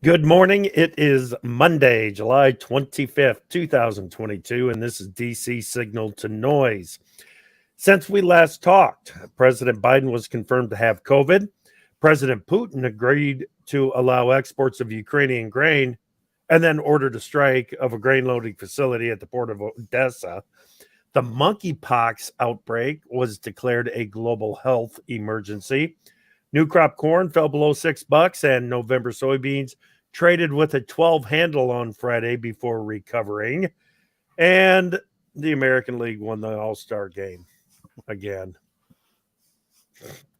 Good morning. It is Monday, July 25th, 2022, and this is DC Signal to Noise. Since we last talked, President Biden was confirmed to have COVID. President Putin agreed to allow exports of Ukrainian grain and then ordered a strike of a grain loading facility at the port of Odessa. The monkeypox outbreak was declared a global health emergency. New crop corn fell below $6, and November soybeans traded with a 12 handle on Friday before recovering. And the American League won the All-Star game again.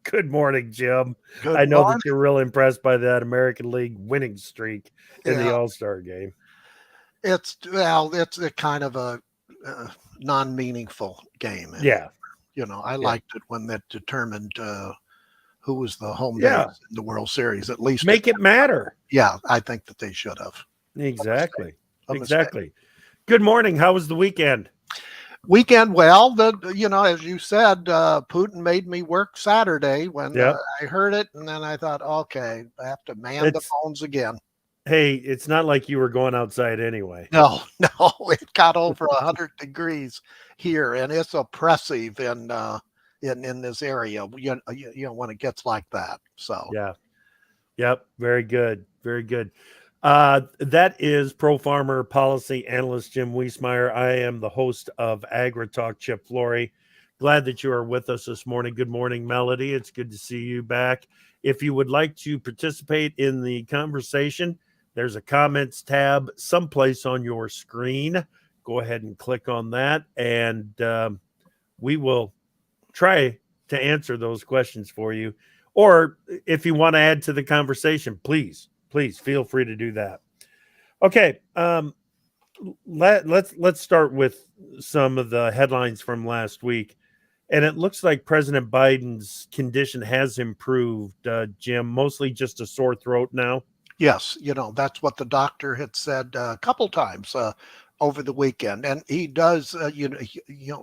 Good morning, Jim. I know that you're real impressed by that American League winning streak in the All-Star game. It's a kind of a non-meaningful game. And, I liked it when that determined who was the home base in the World Series. At least make it matter. Yeah, I think that they should have. Exactly. Exactly. Good morning. How was the weekend? Well, as you said, Putin made me work Saturday when I heard it, and then I thought, okay, I have to man the phones again. Hey, it's not like you were going outside anyway. No, it got over 100 degrees here, and it's oppressive in this area. When it gets like that. So very good, very good. That is Pro Farmer Policy Analyst Jim Wiesemeyer. I am the host of AgriTalk, Chip Flory. Glad that you are with us this morning. Good morning, Melody. It's good to see you back. If you would like to participate in the conversation, there's a comments tab someplace on your screen. Go ahead and click on that, and we will try to answer those questions for you. Or if you want to add to the conversation, please feel free to do that. Okay, let's start with some of the headlines from last week. And it looks like President Biden's condition has improved, Jim, mostly just a sore throat now. Yes, that's what the doctor had said a couple times over the weekend, and he does,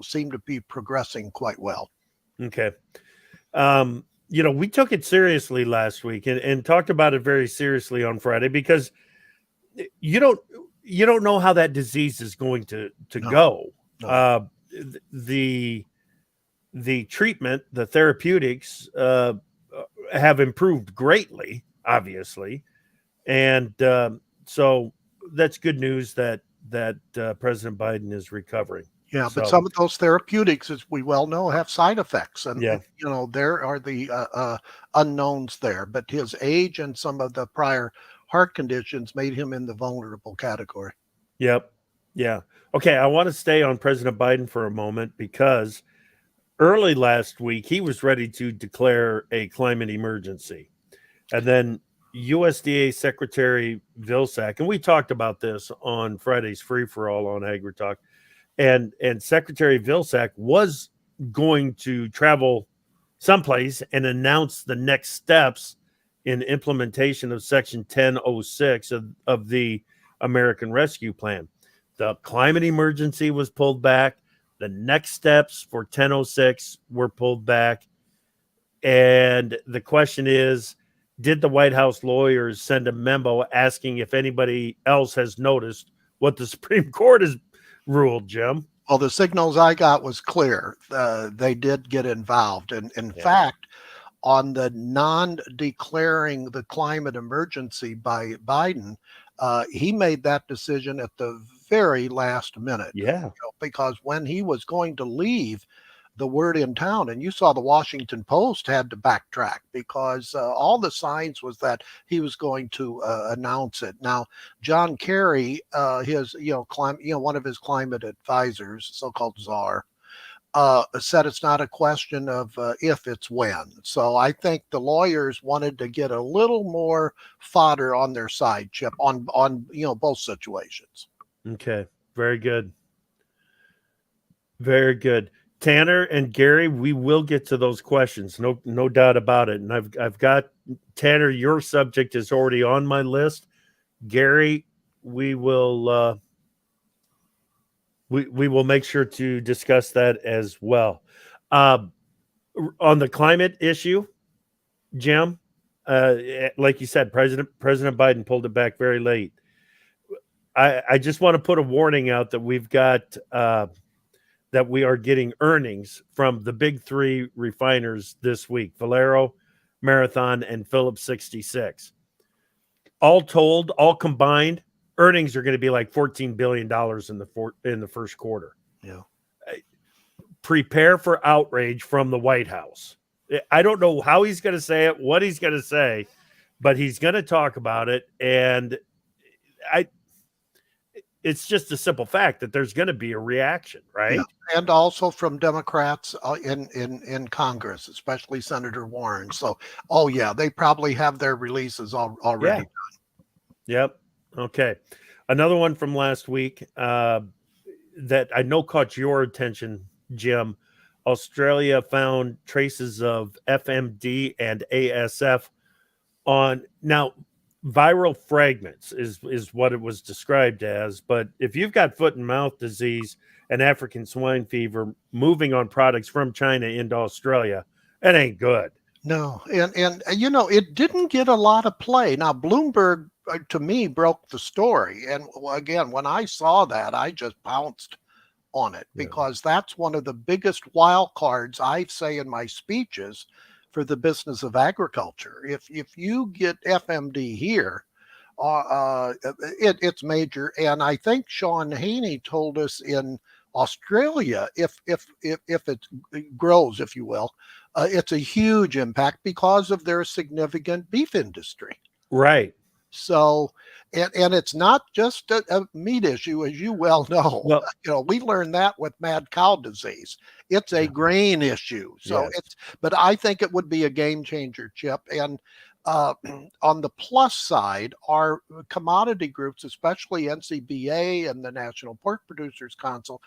seem to be progressing quite well. Okay. We took it seriously last week and talked about it very seriously on Friday because you don't know how that disease is going to go. No. The treatment, the therapeutics have improved greatly, obviously. And so that's good news that President Biden is recovering. Yeah, but some of those therapeutics, as we well know, have side effects. And, there are the unknowns there. But his age and some of the prior heart conditions made him in the vulnerable category. Yep. Yeah. Okay, I want to stay on President Biden for a moment because early last week, he was ready to declare a climate emergency. And then USDA Secretary Vilsack, and we talked about this on Friday's Free-for-All on AgriTalk, and Secretary Vilsack was going to travel someplace and announce the next steps in implementation of Section 1006 of the American Rescue Plan. The climate emergency was pulled back. The next steps for 1006 were pulled back. And the question is, did the White House lawyers send a memo asking if anybody else has noticed what the Supreme Court has ruled, Jim? Well, the signals I got was clear. They did get involved. And in fact, on the non-declaring the climate emergency by Biden, he made that decision at the very last minute. Yeah. Because when he was going to leave, the word in town, and you saw the Washington Post had to backtrack because all the signs was that he was going to announce it. Now, John Kerry, his one of his climate advisors, so-called czar, said it's not a question of if, it's when. So I think the lawyers wanted to get a little more fodder on their side, Chip, on both situations. Okay, very good. Very good. Tanner and Gary, we will get to those questions. No doubt about it. And I've got Tanner, your subject is already on my list. Gary, we will we will make sure to discuss that as well. On the climate issue, Jim, like you said, President Biden pulled it back very late. I just want to put a warning out that we've got that we are getting earnings from the big three refiners this week: Valero, Marathon, and Phillips 66. All told, all combined, earnings are going to be like $14 billion in the first quarter. Yeah. Prepare for outrage from the White House. I don't know how he's going to say it, what he's going to say, but he's going to talk about it. And it's just a simple fact that there's going to be a reaction, right? Yeah. And also from Democrats in Congress, especially Senator Warren. So, oh yeah, they probably have their releases already done. Yep. Okay. Another one from last week that I know caught your attention, Jim. Australia found traces of FMD and ASF on now. Viral fragments is what it was described as. But if you've got foot and mouth disease and African swine fever moving on products from China into Australia, it ain't good. No, and you know, it didn't get a lot of play. Now, Bloomberg, to me, broke the story. And again, when I saw that, I just pounced on it because that's one of the biggest wild cards I say in my speeches for the business of agriculture. If you get FMD here, it's major. And I think Sean Haney told us in Australia, if it grows, if you will, it's a huge impact because of their significant beef industry. Right. So, and it's not just a meat issue, as you well know. Well, you know, we learned that with mad cow disease. It's a grain issue. So but I think it would be a game changer, Chip. And on the plus side, our commodity groups, especially NCBA and the National Pork Producers Council,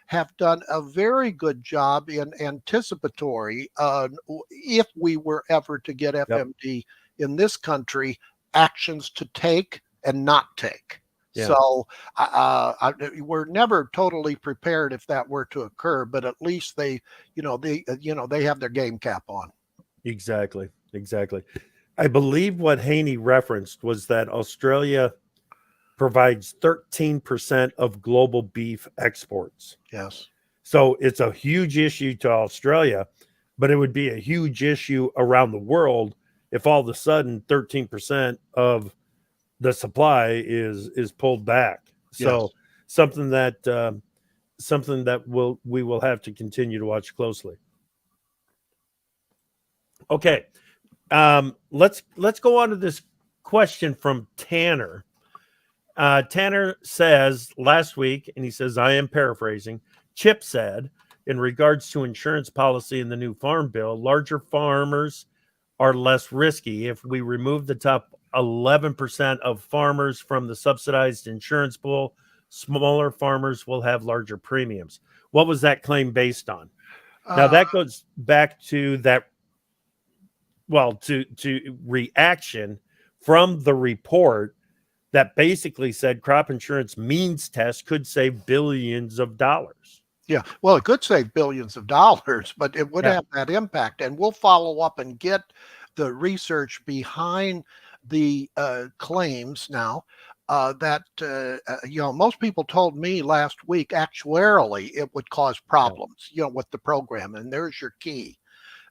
have done a very good job in anticipatory, if we were ever to get FMD in this country, actions to take and not take. So we're never totally prepared if that were to occur, but at least they have their game cap on. Exactly. I believe what Haney referenced was that Australia provides 13% of global beef exports. Yes. So it's a huge issue to Australia, but it would be a huge issue around the world if all of a sudden 13% of the supply is pulled back. So something that we will have to continue to watch closely. Okay. Let's go on to this question from Tanner. Tanner says last week, and he says, I am paraphrasing, Chip said, in regards to insurance policy in the new farm bill, larger farmers are less risky. If we remove the top 11% of farmers from the subsidized insurance pool, smaller farmers will have larger premiums. What was that claim based on? Now that goes back to that, to reaction from the report that basically said crop insurance means test could save billions of dollars. Yeah, well, it could save billions of dollars, but it would have that impact. And we'll follow up and get the research behind the claims now that, most people told me last week, actuarially, it would cause problems, with the program. And there's your key,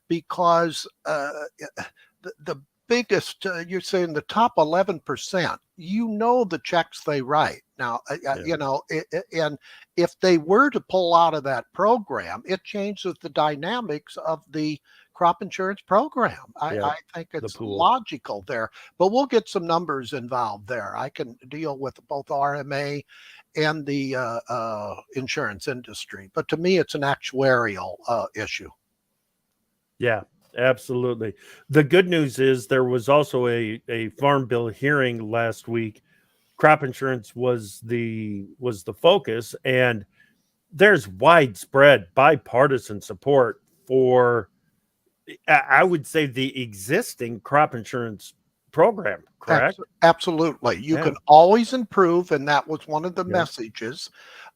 because the biggest, you're saying the top 11%, the checks they write. Now, and if they were to pull out of that program, it changes the dynamics of the crop insurance program. I think it's logical there, but we'll get some numbers involved there. I can deal with both RMA and the insurance industry, but to me, it's an actuarial issue. Yeah, absolutely. The good news is there was also a farm bill hearing last week. Crop insurance was the focus, and there's widespread bipartisan support for, I would say, the existing crop insurance program, correct? Absolutely. You can always improve, and that was one of the messages,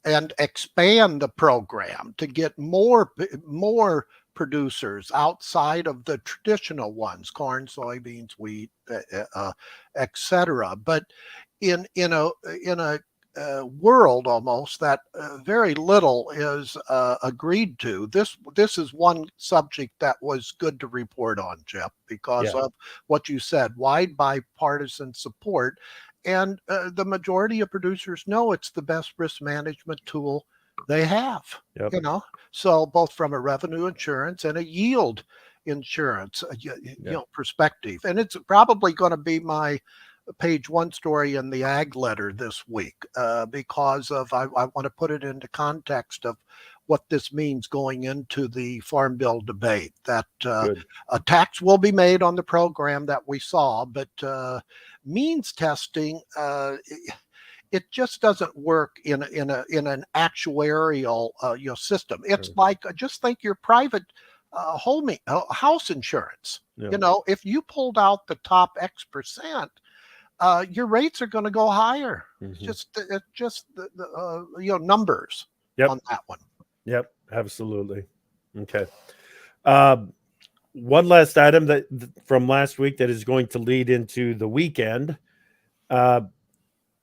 and expand the program to get more producers outside of the traditional ones, corn, soybeans, wheat, etc. But in a world almost that very little is agreed to. This is one subject that was good to report on, Jeff, because of what you said, wide bipartisan support, and the majority of producers know it's the best risk management tool they have. Yep. So both from a revenue insurance and a yield insurance, perspective, and it's probably going to be my page one story in the ag letter this week because of I want to put it into context of what this means going into the farm bill debate, that a tax will be made on the program that we saw, but means testing, it just doesn't work in an actuarial system. It's like, just think your private house insurance. If you pulled out the top X%, your rates are going to go higher. Mm-hmm. It's just the numbers on that one. Yep, absolutely. Okay. One last item that from last week that is going to lead into the weekend.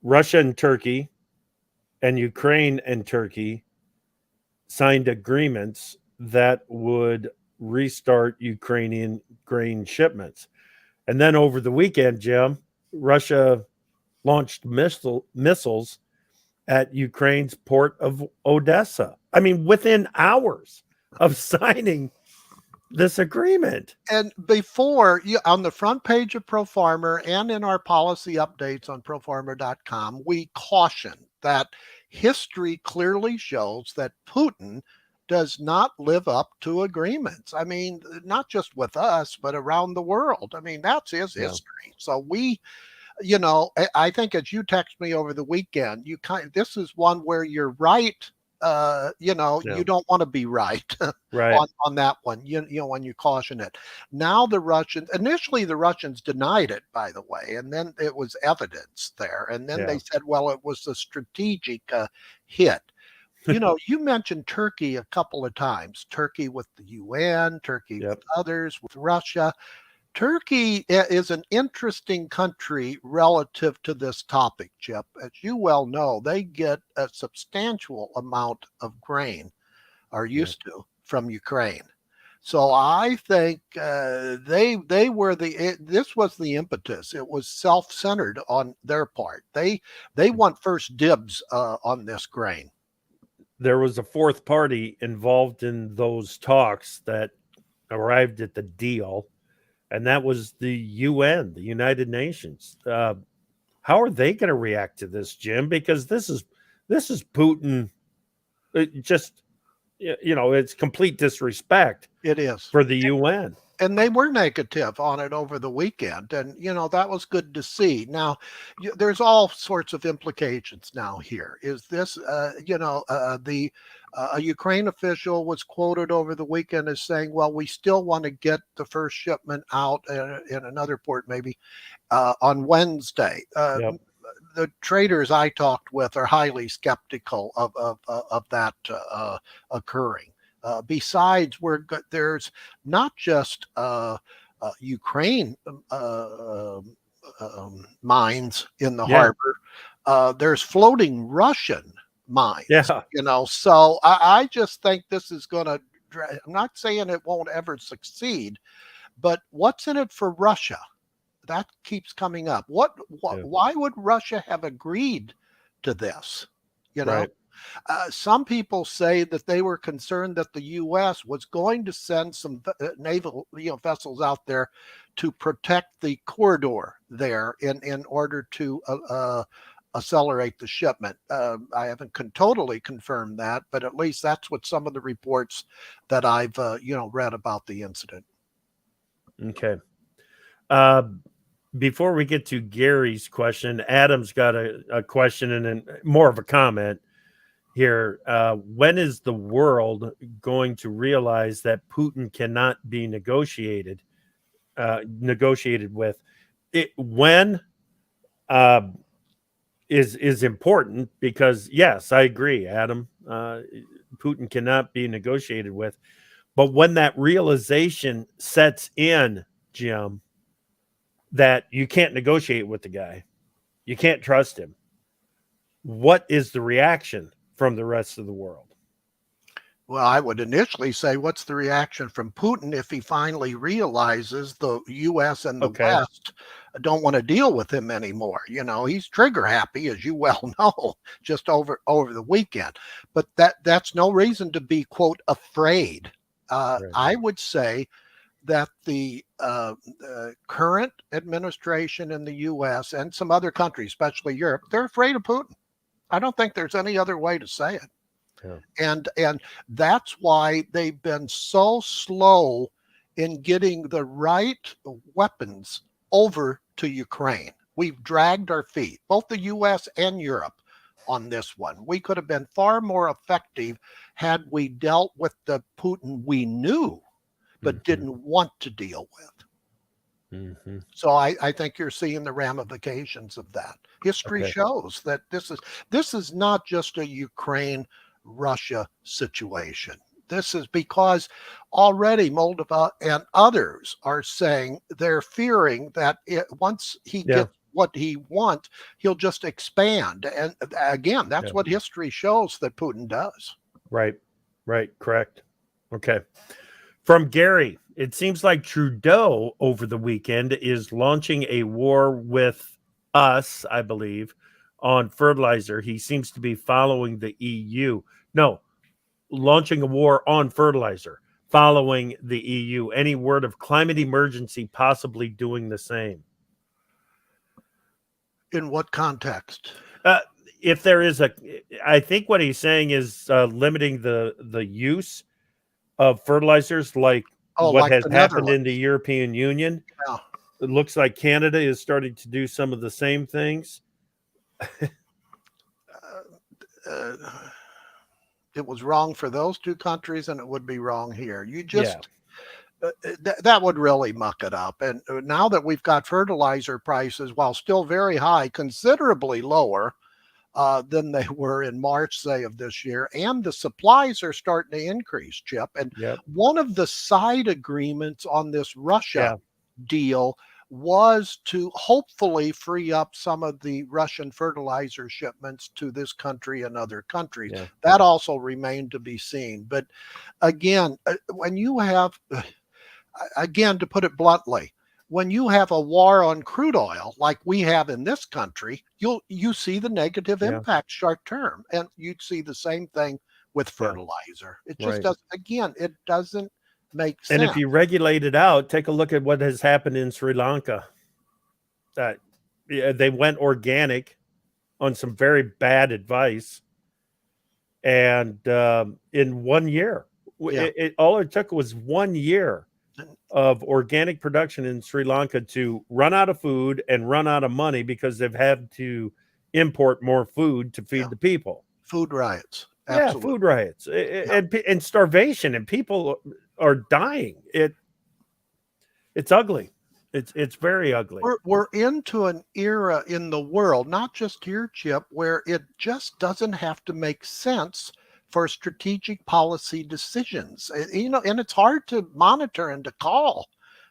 Russia and Turkey and Ukraine and Turkey signed agreements that would restart Ukrainian grain shipments. And then over the weekend, Jim, Russia launched missiles at Ukraine's port of Odessa. I mean, within hours of signing this agreement. And before, on the front page of ProFarmer and in our policy updates on profarmer.com, we caution that history clearly shows that Putin does not live up to agreements. I mean, not just with us, but around the world. I mean, that's his history. So we, I think as you text me over the weekend, this is one where you're right. You don't want to be right, on that one, when you caution it. Now the Russians denied it, by the way, and then it was evidence there. And then they said, well, it was a strategic hit. You mentioned Turkey a couple of times, Turkey with the UN, Turkey with others, with Russia. Turkey is an interesting country relative to this topic, Chip. As you well know, they get a substantial amount of grain, are used to, from Ukraine. So I think they were this was the impetus. It was self-centered on their part. They want first dibs on this grain. There was a fourth party involved in those talks that arrived at the deal, and that was the UN, the United Nations. How are they going to react to this, Jim? Because this is Putin. It's complete disrespect. It is for the UN. And they were negative on it over the weekend. And, that was good to see. Now, there's all sorts of implications now here. Is this, a Ukraine official was quoted over the weekend as saying, well, we still want to get the first shipment out in another port maybe on Wednesday. The traders I talked with are highly skeptical of that occurring. Besides, there's not just Ukraine mines in the harbor. There's floating Russian mines. So I just think this is going to. I'm not saying it won't ever succeed, but what's in it for Russia? That keeps coming up. Why would Russia have agreed to this? Some people say that they were concerned that the U.S. was going to send some naval vessels out there to protect the corridor there in order to accelerate the shipment. I haven't totally confirmed that, but at least that's what some of the reports that I've read about the incident. Okay. Before we get to Gary's question, Adam's got a question and more of a comment here. When is the world going to realize that Putin cannot be negotiated with? When is important, because yes, I agree, Adam. Putin cannot be negotiated with, But when that realization sets in, Jim, that you can't negotiate with the guy, you can't trust him, what is the reaction from the rest of the world? Well, I would initially say, what's the reaction from Putin if he finally realizes the U.S. and the Okay. West don't want to deal with him anymore? You know, he's trigger happy, as you well know, just over the weekend. But that's no reason to be, quote, afraid. Right. I would say that the current administration in the U.S. and some other countries, especially Europe, they're afraid of Putin. I don't think there's any other way to say it. Yeah. And that's why they've been so slow in getting the right weapons over to Ukraine. We've dragged our feet, both the US and Europe, on this one. We could have been far more effective had we dealt with the Putin we knew but didn't want to deal with. Mm-hmm. So I think you're seeing the ramifications of that. History shows that this is not just a Ukraine-Russia situation. This is because already Moldova and others are saying they're fearing that once he gets what he wants, he'll just expand. And again, that's what history shows that Putin does. Right. Correct. Okay. From Gary, it seems like Trudeau over the weekend is launching a war with us, I believe, on fertilizer. He seems to be following the EU. No, launching a war on fertilizer, following the EU. Any word of climate emergency possibly doing the same? In what context? If there is I think what he's saying is limiting the use of fertilizers, like what has happened in the European Union. Yeah. It looks like Canada is starting to do some of the same things. It was wrong for those two countries, and it would be wrong here. You just that would really muck it up. And now that we've got fertilizer prices, while still very high, considerably lower than they were in March, say, of this year, and the supplies are starting to increase, Chip. And one of the side agreements on this Russia deal was to hopefully free up some of the Russian fertilizer shipments to this country and other countries. That also remained to be seen. But again, when you have, again, to put it bluntly, when you have a war on crude oil like we have in this country, you see the negative impact short term, and you'd see the same thing with fertilizer. It just doesn't. Again, it doesn't make sense. And if you regulate it out, take a look at what has happened in Sri Lanka. They went organic on some very bad advice, and in 1 year, all it took was 1 year of organic production in Sri Lanka to run out of food and run out of money because they've had to import more food to feed the people. Food riots. Absolutely. Yeah, food riots and starvation, and people are dying. It's ugly. It's very ugly. We're into an era in the world, not just here, Chip, where it just doesn't have to make sense for strategic policy decisions. You know, and it's hard to monitor and to call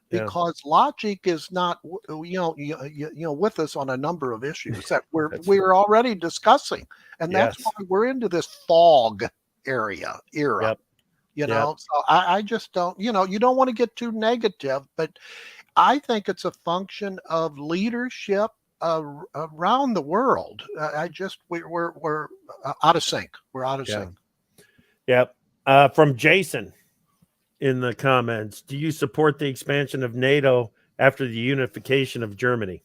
because logic is not with us on a number of issues that we're already discussing, and that's why we're into this fog era. You know, so I just don't. You know, you don't want to get too negative, but I think it's a function of leadership around the world. We're out of sync. We're out of sync. Yep. From Jason in the comments, do you support the expansion of NATO after the unification of Germany?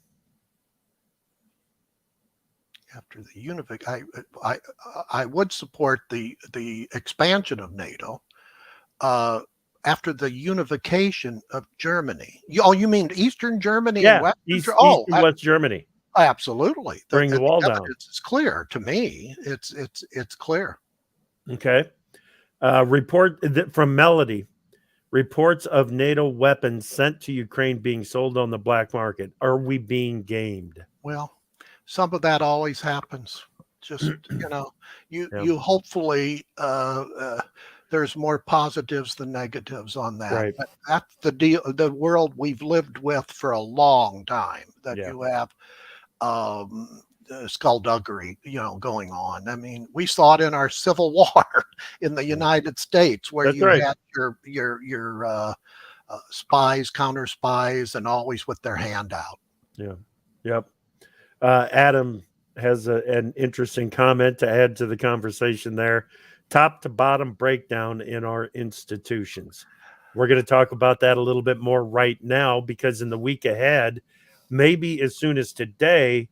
After the unification, I would support the expansion of NATO after the unification of Germany. You mean Eastern Germany and Western? West Germany. Absolutely. Bring the wall down. It's clear to me. It's clear. Okay. Report from Melody. Reports of NATO weapons sent to Ukraine being sold on the black market. Are we being gamed? Well, some of that always happens. Just, you hopefully there's more positives than negatives on that. Right. But that's the deal, the world we've lived with for a long time, that Yeah. you have skullduggery, going on. I mean, we saw it in our Civil War in the United States, where That's you right. had your spies, counter spies, and always with their hand out. Yeah. Yep. Adam has an interesting comment to add to the conversation there. Top to bottom breakdown in our institutions. We're going to talk about that a little bit more right now, because in the week ahead, maybe as soon as today,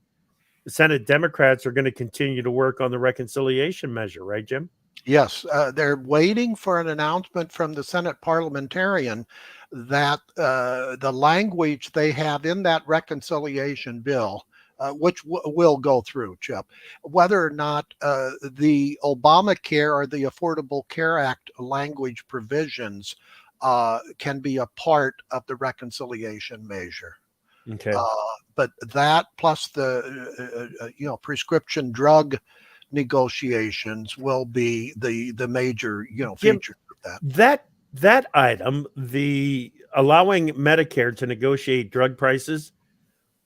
the Senate Democrats are going to continue to work on the reconciliation measure, right, Jim? Yes, they're waiting for an announcement from the Senate parliamentarian that the language they have in that reconciliation bill, which will go through, Chip, whether or not the Obamacare or the Affordable Care Act language provisions can be a part of the reconciliation measure. Okay. But that plus the prescription drug negotiations will be the major Jim, feature of that. that item, the allowing Medicare to negotiate drug prices,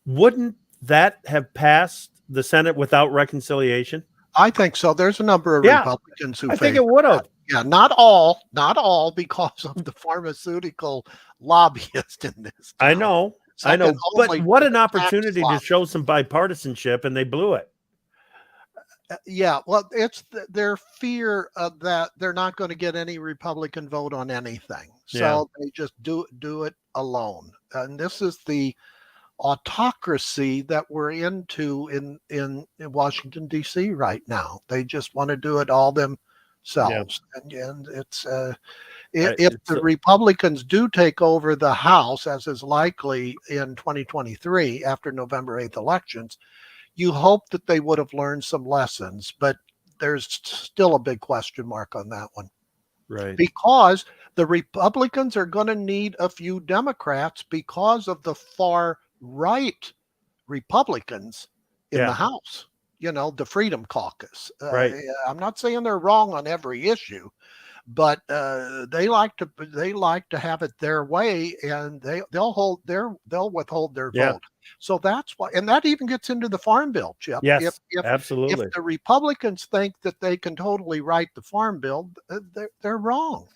wouldn't that have passed the Senate without reconciliation? I think so. There's a number of Yeah, Republicans who I think favor it would that. have. Yeah, not all because of the pharmaceutical lobbyist in this I town. know, Second but only what to an the tax opportunity to lobby. show some bipartisanship, and they blew it. Yeah, well, it's their fear of that they're not going to get any Republican vote on anything, Yeah. so they just do it alone. And this is the autocracy that we're into in Washington D.C. right now. They just want to do it all themselves, and it's if It's the Republicans do take over the House, as is likely in 2023 after November 8th elections, you hope that they would have learned some lessons, but there's still a big question mark on that one. right. Because the Republicans are going to need a few Democrats because of the far right Republicans in the Yeah. House, the Freedom Caucus. Right. I'm not saying they're wrong on every issue, but they like to have it their way, and they'll withhold their Yeah. vote. So that's why, and that even gets into the Farm Bill, Chip. Yes. If Absolutely. the Republicans think that they can totally write the Farm Bill, they're wrong,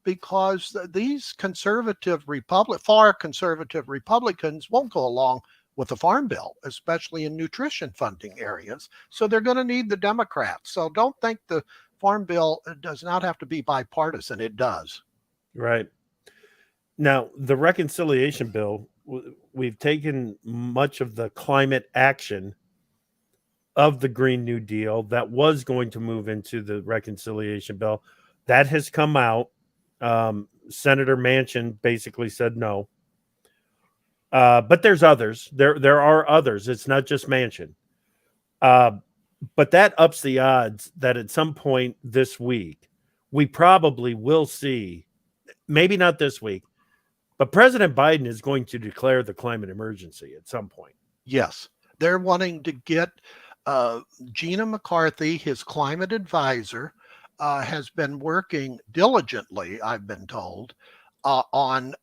because these far conservative Republicans won't go along with the Farm Bill, especially in nutrition funding areas. So they're going to need the Democrats. So don't think the Farm Bill does not have to be bipartisan. It does. Right. Now, the reconciliation bill, we've taken much of the climate action of the Green New Deal that was going to move into the reconciliation bill. That has come out. Senator Manchin basically said no. But there's others. There are others. It's not just Manchin. But that ups the odds that at some point this week, we probably will see, maybe not this week, but President Biden is going to declare the climate emergency at some point. Yes. They're wanting to get Gina McCarthy, his climate advisor, has been working diligently, I've been told, on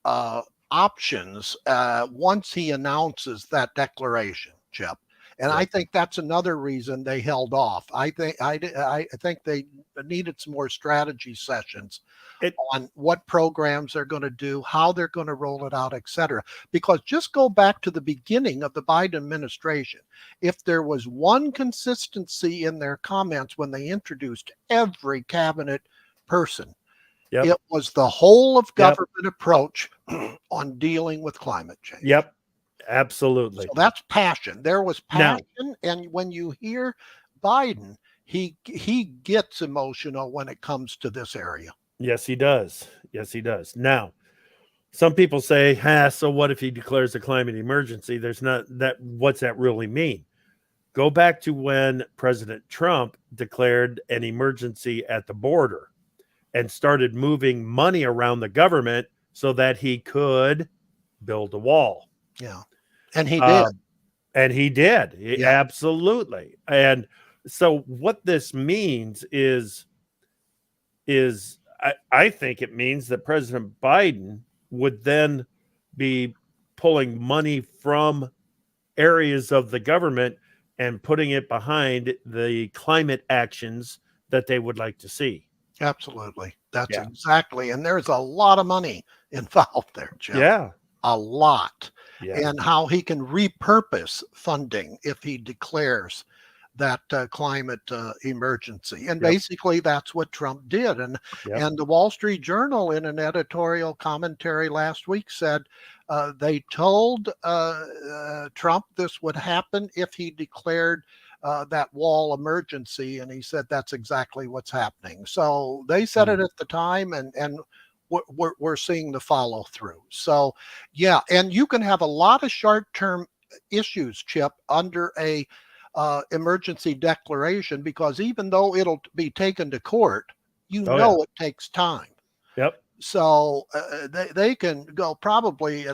options once he announces that declaration, Chip. And Yeah. I think that's another reason they held off. I think they needed some more strategy sessions on what programs they're going to do, how they're going to roll it out, et cetera. Because just go back to the beginning of the Biden administration. If there was one consistency in their comments when they introduced every cabinet person, Yep. it was the whole of Yep. government approach on dealing with climate change. Yep. Absolutely. So that's passion. There was Now- passion, and when you hear Biden, he gets emotional when it comes to this area. Yes, he does. Yes, he does. Now, some people say, so what if he declares a climate emergency? There's not that. What's that really mean? Go back to when President Trump declared an emergency at the border and started moving money around the government so that he could build a wall. Yeah. And he did. And he did. Yeah. Absolutely. And so what this means is I think it means that President Biden would then be pulling money from areas of the government and putting it behind the climate actions that they would like to see. Absolutely. That's Yeah. exactly. And there's a lot of money involved there, Jim. Yeah. A lot. Yeah. And how he can repurpose funding if he declares that climate emergency. And Yep. basically that's what Trump did. Yep. And the Wall Street Journal, in an editorial commentary last week, said they told Trump this would happen if he declared that wall emergency, and he said that's exactly what's happening. So they said it at the time, and we're seeing the follow through. So yeah, and you can have a lot of short-term issues, Chip, under a emergency declaration, because even though it'll be taken to court, you know it takes time. Yep. So they can go probably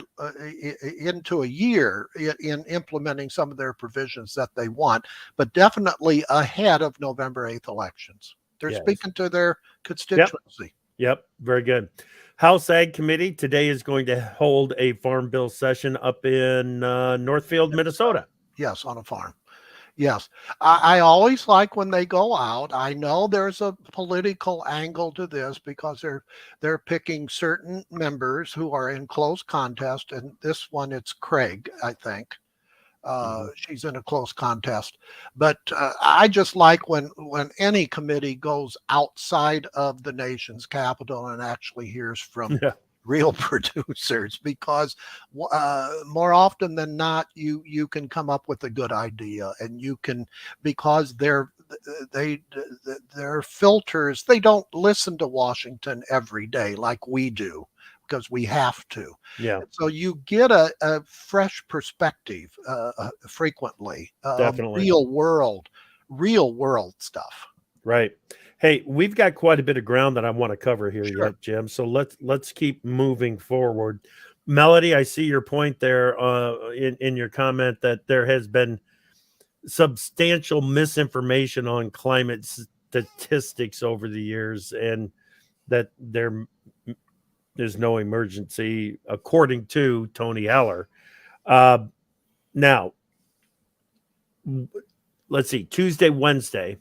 into a year in implementing some of their provisions that they want, but definitely ahead of November 8th elections. They're speaking to their constituency. Yep. Very good. House Ag Committee today is going to hold a farm bill session up in Northfield, Minnesota. Yes, on a farm. Yes. I always like when they go out. I know there's a political angle to this because they're picking certain members who are in close contest. And this one, it's Craig, I think. She's in a close contest. But I just like when any committee goes outside of the nation's capital and actually hears from real producers, because more often than not, you can come up with a good idea, and you can, because their filters, they don't listen to Washington every day like we do, because we have to. Yeah. So you get a fresh perspective frequently. Definitely. Real world stuff. Right. Hey, we've got quite a bit of ground that I want to cover here yet, Jim. So let's keep moving forward. Melody, I see your point there in your comment that there has been substantial misinformation on climate statistics over the years, and that there's no emergency, according to Tony Heller. Now, let's see, Tuesday, Wednesday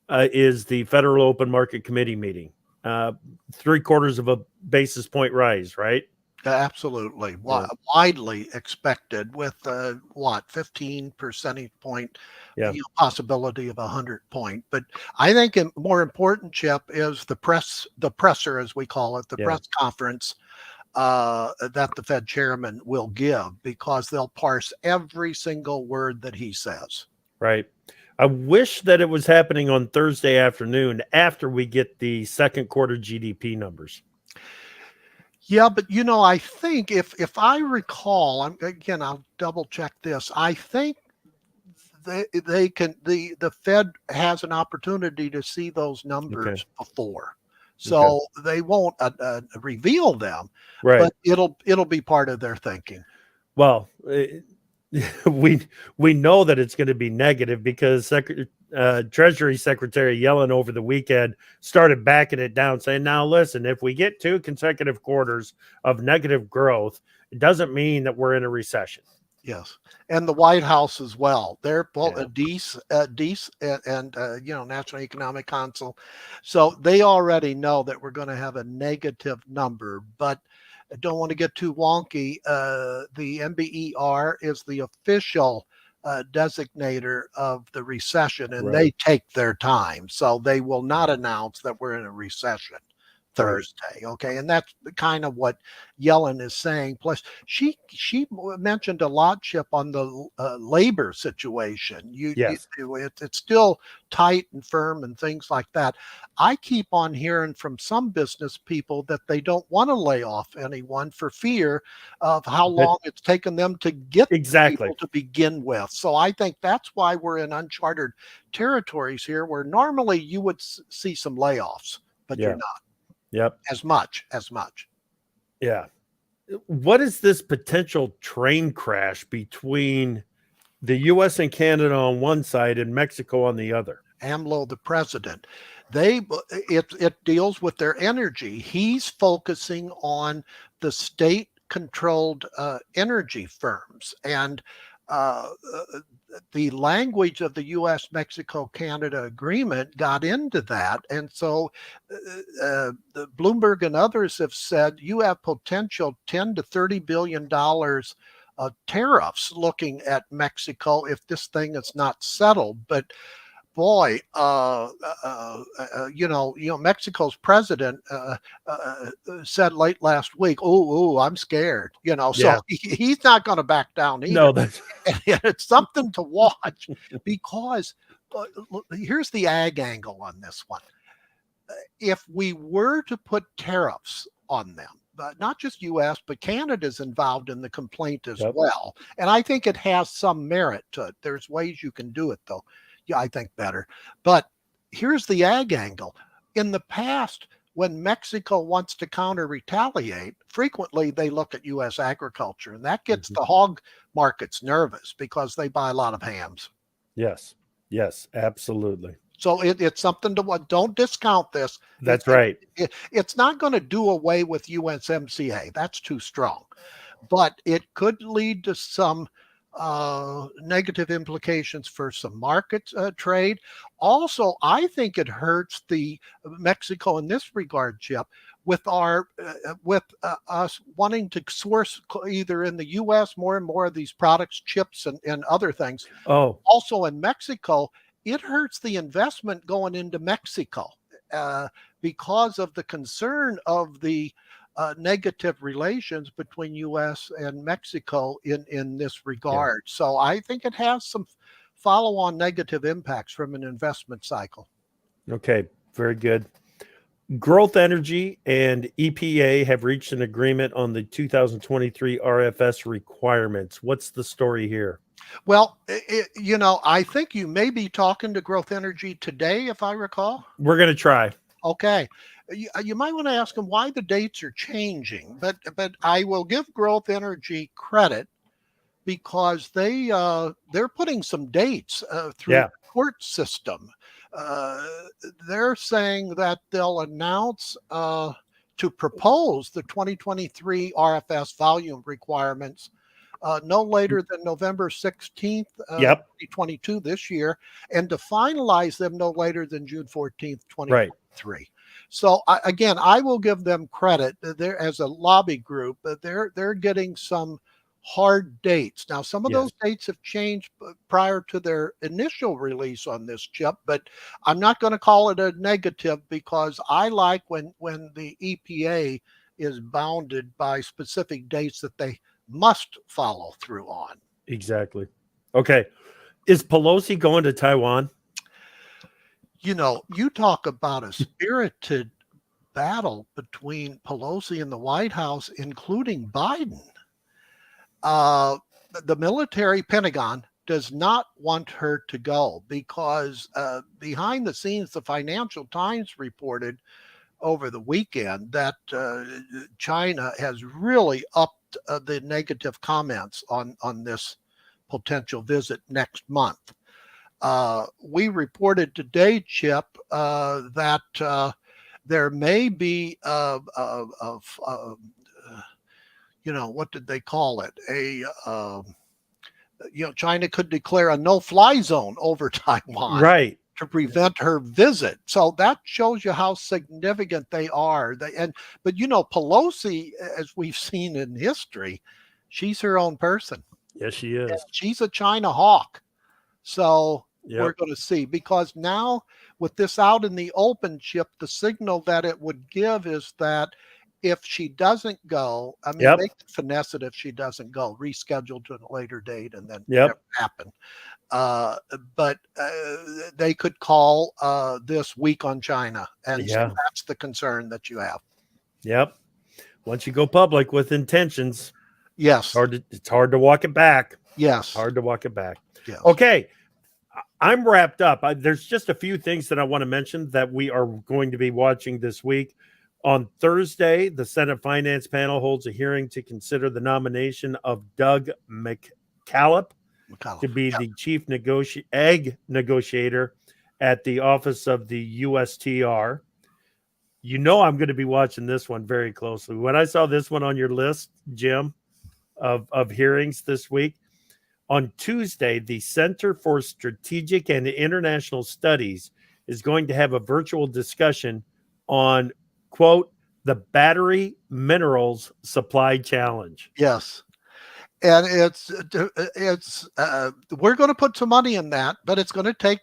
is the Federal Open Market Committee meeting. 3/4 of a basis point rise, right? Absolutely. Widely expected, with 15 percentage point possibility of 100 point. But I think more important, Chip, is the presser, as we call it, the press conference that the Fed chairman will give, because they'll parse every single word that he says. Right. I wish that it was happening on Thursday afternoon after we get the second quarter GDP numbers. Yeah, but I think if I recall, I'll double check this. I think they can, the Fed has an opportunity to see those numbers before, so they won't reveal them, but it'll be part of their thinking. Well, we know that it's going to be negative, because Treasury Secretary Yellen over the weekend started backing it down, saying, now listen, if we get 2 consecutive quarters of negative growth, it doesn't mean that we're in a recession. Yes, and the White House as well. They're both DEES and National Economic Council, so they already know that we're going to have a negative number. But I don't want to get too wonky. The NBER is the official designator of the recession, and they take their time, so they will not announce that we're in a recession Thursday. Okay. And that's kind of what Yellen is saying. Plus, she mentioned a lot, Chip, on the labor situation. It's still tight and firm and things like that. I keep on hearing from some business people that they don't want to lay off anyone for fear of how long it's taken them to get people to begin with. So I think that's why we're in uncharted territories here, where normally you would see some layoffs, but you're not. Yep. As much. Yeah. What is this potential train crash between the U.S. and Canada on one side and Mexico on the other? AMLO, the president. It deals with their energy. He's focusing on the state controlled energy firms, and uh, uh, the language of the U.S. Mexico Canada agreement got into that, and so the Bloomberg and others have said you have potential $10 to $30 billion tariffs looking at Mexico if this thing is not settled. But boy, Mexico's president said late last week, "Oh, I'm scared." So Yeah. he's not going to back down either. No, that's And it's something to watch because here's the ag angle on this one. If we were to put tariffs on them, not just U.S., but Canada's involved in the complaint as yep. well. And I think it has some merit to it. There's ways you can do it, though. Yeah, I think better. But here's the ag angle. In the past, when Mexico wants to counter retaliate, frequently they look at U.S. agriculture, and that gets the hog markets nervous because they buy a lot of hams. Yes. Yes, absolutely. So it's something to don't discount this. That's right. It's not going to do away with USMCA. That's too strong, but it could lead to some negative implications for some market trade. Also, I think it hurts the Mexico in this regard, Chip, with us wanting to source either in the U.S. more and more of these products, chips, and other things. Oh, Also in Mexico, it hurts the investment going into Mexico because of the concern of the negative relations between U.S. and Mexico in this regard. Yeah. So I think it has some follow-on negative impacts from an investment cycle. Okay, very good. Growth Energy and EPA have reached an agreement on the 2023 RFS requirements. What's the story here? Well, I think you may be talking to Growth Energy today, if I recall. We're going to try. Okay. You might want to ask them why the dates are changing, but I will give Growth Energy credit because they're putting some dates through the court system. They're saying that they'll announce to propose the 2023 RFS volume requirements no later than November 16th, 2022 this year, and to finalize them no later than June 14th, 2023. Right. So again, I will give them credit. They're, as a lobby group, they're getting some hard dates. Now, some of those dates have changed prior to their initial release on this chip, but I'm not going to call it a negative because I like when the EPA is bounded by specific dates that they must follow through on. Exactly. Okay. Is Pelosi going to Taiwan? You talk about a spirited battle between Pelosi and the White House, including Biden. The military Pentagon does not want her to go because behind the scenes, the Financial Times reported over the weekend that China has really upped the negative comments on this potential visit next month. We reported today, Chip, that there may be what did they call it? China could declare a no-fly zone over Taiwan. Right. To prevent her visit. So that shows you how significant they are. But Pelosi, as we've seen in history, she's her own person. Yes, she is. And she's a China hawk. So we're going to see, because now with this out in the open, Chip, the signal that it would give is that if she doesn't go, I mean, they can finesse it if she doesn't go, reschedule to a later date, and then never happen. But they could call this weak on China, and so that's the concern that you have. Yep. Once you go public with intentions, yes, it's hard to walk it back. Yes, hard to walk it back. Yes. Okay, I'm wrapped up. There's just a few things that I want to mention that we are going to be watching this week. On Thursday, the Senate Finance Panel holds a hearing to consider the nomination of Doug McCallop to be the chief ag negotiator at the office of the USTR. You know I'm going to be watching this one very closely. When I saw this one on your list, Jim, of hearings this week, on Tuesday, the Center for Strategic and International Studies is going to have a virtual discussion on, quote, the battery minerals supply challenge. Yes. And we're going to put some money in that, but it's going to take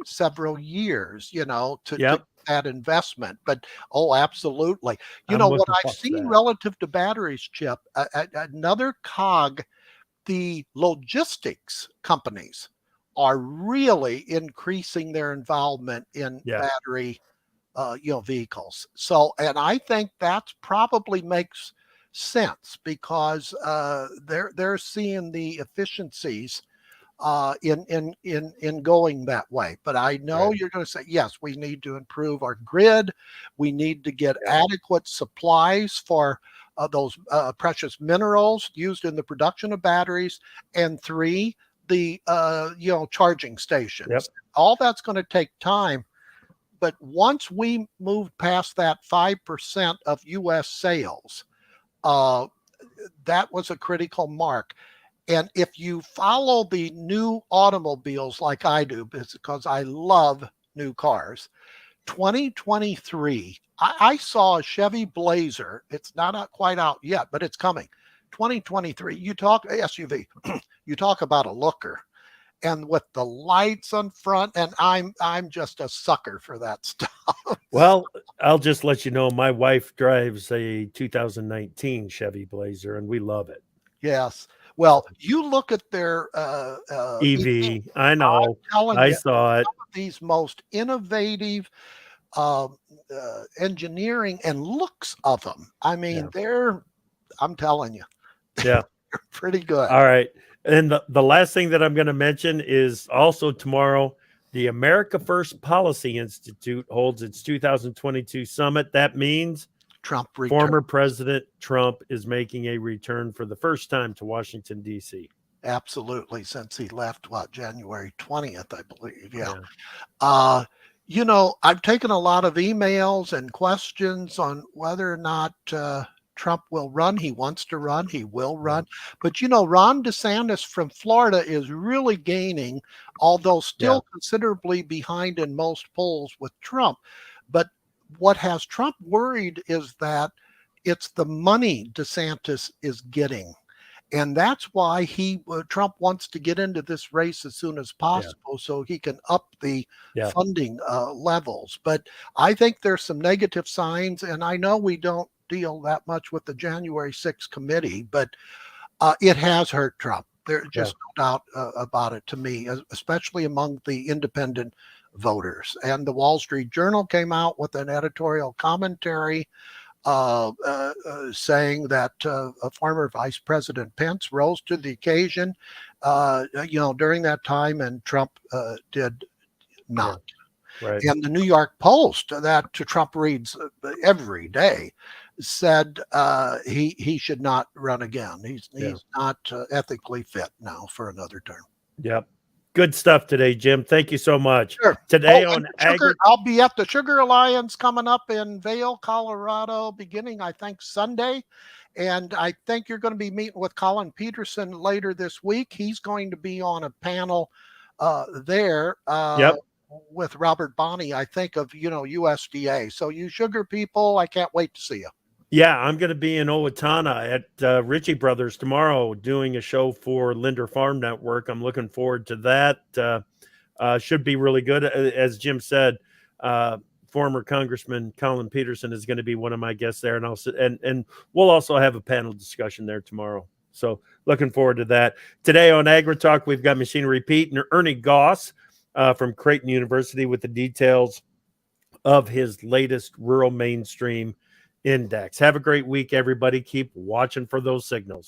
several years, to Yep. that investment. But absolutely. I'm What looking I've forward to seen that. relative to batteries, Chip, another cog, the logistics companies are really increasing their involvement in Yeah. battery vehicles. So, and I think that probably makes sense because they're seeing the efficiencies in going that way. But I know Right. you're going to say, yes, we need to improve our grid. We need to get Yeah. adequate supplies for those precious minerals used in the production of batteries. And three, the charging stations. Yep. All that's going to take time. But once we move past that 5% of U.S. sales, that was a critical mark. And if you follow the new automobiles like I do, because I love new cars, 2023, I saw a Chevy Blazer. It's not quite out yet, but it's coming. 2023, you talk SUV, you talk about a looker. And with the lights on front, and I'm just a sucker for that stuff. Well, I'll just let you know my wife drives a 2019 Chevy Blazer, and we love it. Yes. Well, you look at their EV. I I'm know. telling I you, saw it. some of these most innovative engineering and looks of them. I mean, I'm telling you, Yeah. they're pretty good. All right. And the last thing that I'm going to mention is also tomorrow, the America First Policy Institute holds its 2022 summit. That means Trump former President Trump is making a return for the first time to Washington, D.C. Absolutely. Since he left, January 20th, I believe. Yeah. Yeah. I've taken a lot of emails and questions on whether or not Trump will run. He wants to run. He will run. But, Ron DeSantis from Florida is really gaining, although still considerably behind in most polls with Trump. But what has Trump worried is that it's the money DeSantis is getting. And that's why Trump wants to get into this race as soon as possible so he can up the funding levels. But I think there's some negative signs, and I know we don't deal that much with the January 6th committee, but it has hurt Trump. There's just no doubt about it to me, especially among the independent voters. And the Wall Street Journal came out with an editorial commentary saying that former Vice President Pence rose to the occasion, during that time, and Trump did not. Right. And the New York Post, that Trump reads every day, said he should not run again. He's not ethically fit now for another term. Yep. Good stuff today, Jim. Thank you so much. Sure. Today on I'll be at the Sugar Alliance coming up in Vail, Colorado, beginning, I think, Sunday. And I think you're going to be meeting with Colin Peterson later this week. He's going to be on a panel there with Robert Bonney, I think, of, USDA. So you sugar people, I can't wait to see you. Yeah, I'm going to be in Owatonna at Ritchie Brothers tomorrow doing a show for Linder Farm Network. I'm looking forward to that. Should be really good. As Jim said, former Congressman Colin Peterson is going to be one of my guests there, and we'll also have a panel discussion there tomorrow. So looking forward to that. Today on AgriTalk, we've got Machinery Pete and Ernie Goss from Creighton University with the details of his latest rural mainstream index. Have a great week, everybody. Keep watching for those signals.